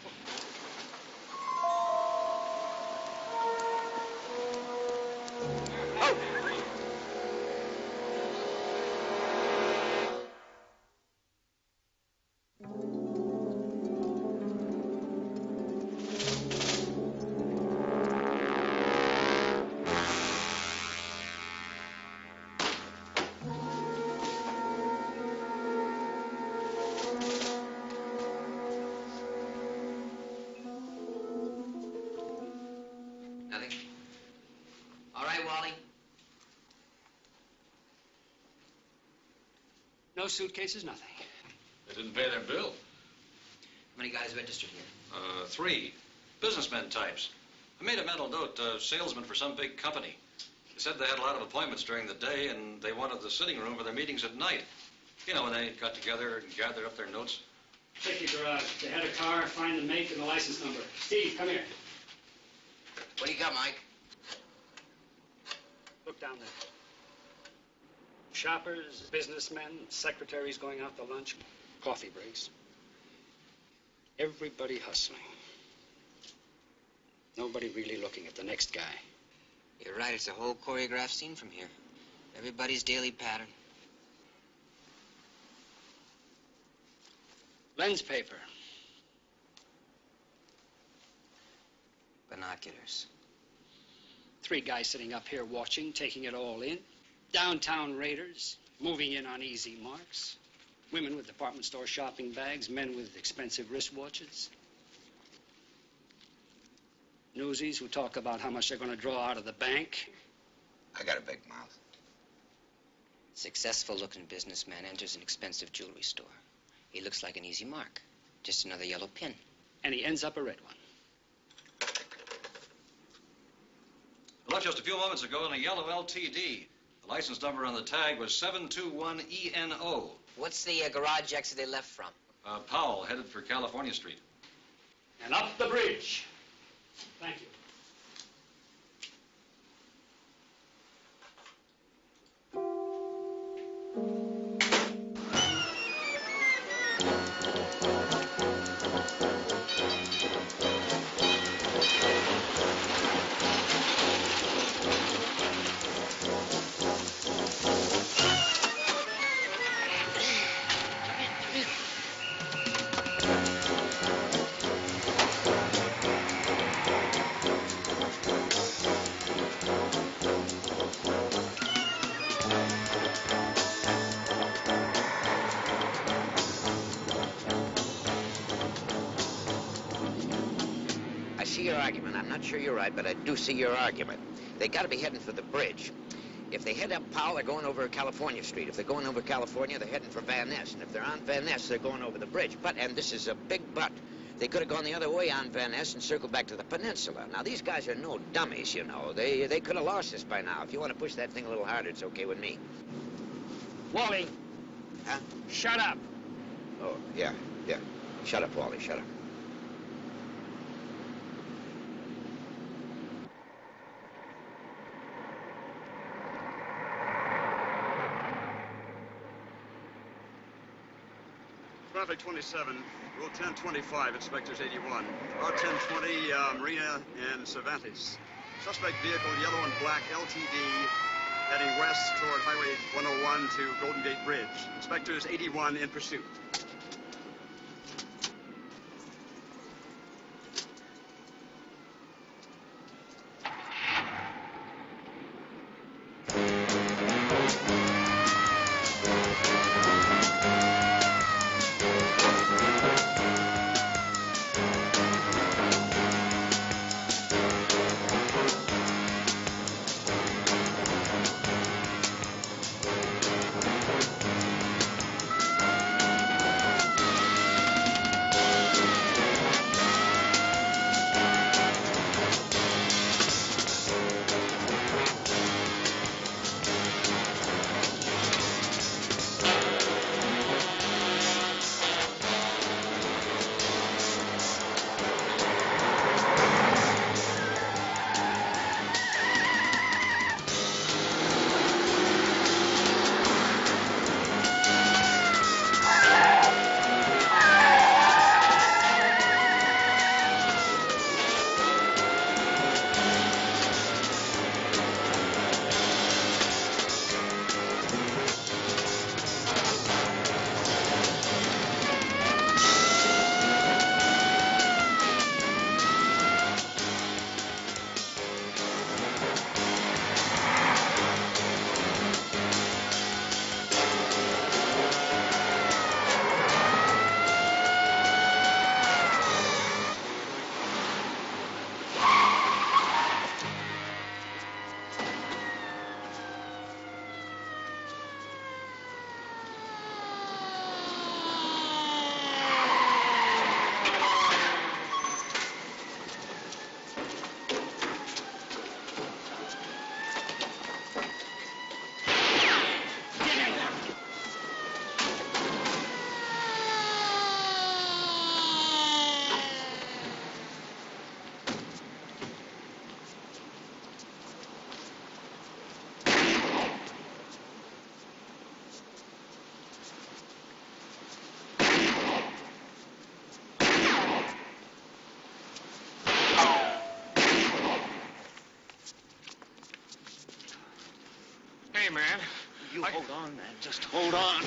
Nothing? All right, Wally. No suitcases, nothing. They didn't pay their bill. How many guys registered here? 3. Businessmen types. I made a mental note, salesman for some big company. They said they had a lot of appointments during the day, and they wanted the sitting room for their meetings at night. You know, when they got together and gathered up their notes. Check your garage. They had a car, find the make and the license number. Steve, come here. What do you got, Mike? Look down there. Shoppers, businessmen, secretaries going out to lunch, coffee breaks. Everybody hustling. Nobody really looking at the next guy. You're right, it's a whole choreographed scene from here. Everybody's daily pattern. Lens paper. Binoculars. 3 guys sitting up here watching, taking it all in. Downtown raiders, moving in on easy marks. Women with department store shopping bags, men with expensive wristwatches. Newsies who talk about how much they're going to draw out of the bank. I got a big mouth. Successful-looking businessman enters an expensive jewelry store. He looks like an easy mark. Just another yellow pin. And he ends up a red one. I left just a few moments ago in a yellow LTD. The license number on the tag was 721ENO. What's the garage exit they left from? Powell, headed for California Street. And up the bridge. Thank you. I see your argument. I'm not sure you're right, but I do see your argument. They got to be heading for the bridge. If they head up Powell, they're going over California Street. If they're going over California, they're heading for Van Ness. And if they're on Van Ness, they're going over the bridge. But, and this is a big but, they could have gone the other way on Van Ness and circled back to the peninsula. Now, these guys are no dummies, you know. They could have lost us by now. If you want to push that thing a little harder, it's okay with me. Wally. Huh? Shut up. Oh, yeah. Shut up, Wally, shut up. Traffic 27, Route 1025, Inspectors 81. R1020, Marina and Cervantes. Suspect vehicle, yellow and black LTD, heading west toward Highway 101 to Golden Gate Bridge. Inspectors 81 in pursuit. man. You hold on, man. Just hold on.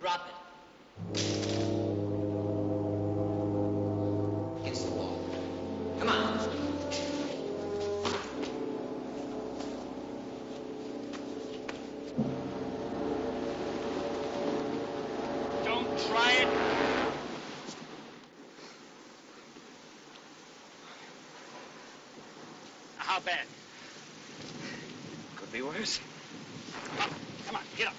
Drop it. Against the wall. Come on. Don't try it. How bad? Could be worse. Come on, get up.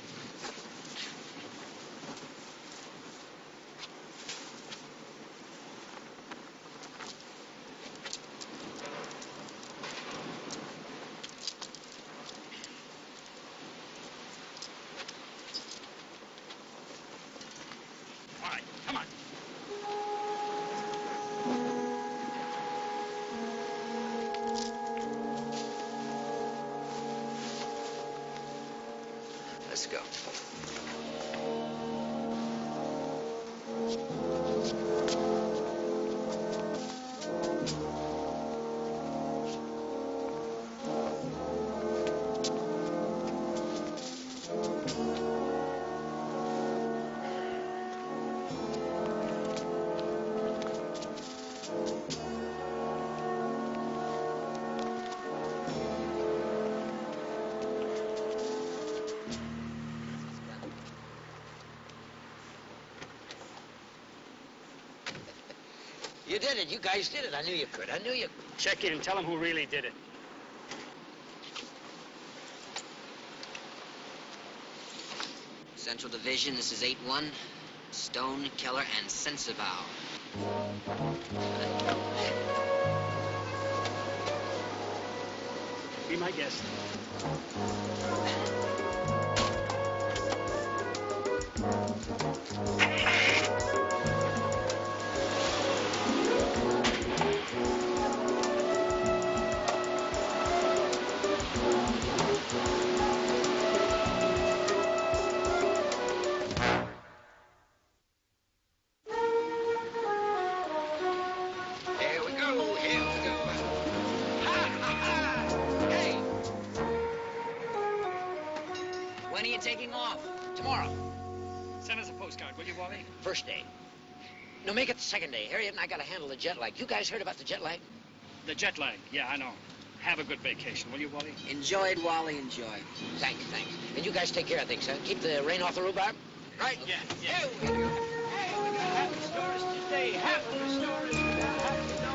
All right, come on. Let's go. You did it. You guys did it. I knew you could. I knew you... Check in. Tell them who really did it. Central Division, this is 8-1. Stone, Keller, and Sensabaugh. Be my guest. Here we go. Here we go. Ha, ha, ha. Hey. When are you taking off? Tomorrow. Send us a postcard, will you, Wally? First day. No, make it the second day. Harriet and I got to handle the jet lag. You guys heard about the jet lag? The jet lag. Yeah, I know. Have a good vacation, will you, Wally? Enjoy it, Wally, enjoy. Thanks, thanks. And you guys take care of things, huh? Keep the rain off the rhubarb? Right? Yeah. Hey, we got happy stories today. Happy stories about happy dogs.